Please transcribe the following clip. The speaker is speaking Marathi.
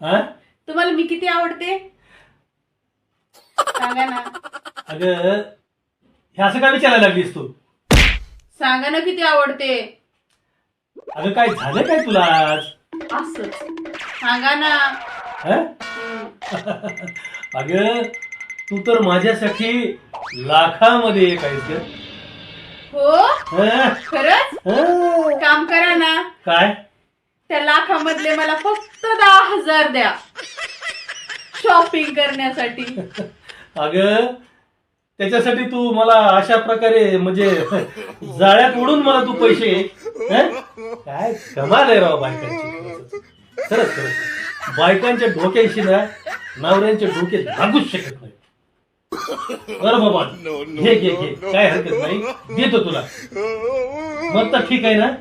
हा? तुम्हाला मी किती आवडते सांगा ना. अगं हे असं काय विचारायला लागलीस तू? सांगा ना किती आवडते. अगं काय झालं काय तुला आज? असंच सांगा ना. हा? अगं तू तर माझ्यासाठी लाखामध्ये एक आहेस ग. हो हा? खरंच. हा? काम करा ना, काय? त्या लाखामधले मला फक्त 10,000 द्या शॉपिंग करण्यासाठी. अगं त्याच्यासाठी तू मला अशा प्रकारे म्हणजे जाळ्यात उडून मला तू पैसे हं? काय कमाल आहे राव बायकांची. खरंच खरंच बायकांच्या डोक्याशी ना नवऱ्यांच्या डोके लागूच शकत नाही. बरं बाबा घे घे घे काय हरकत नाही देतो तुला. मग तर ठीक आहे ना.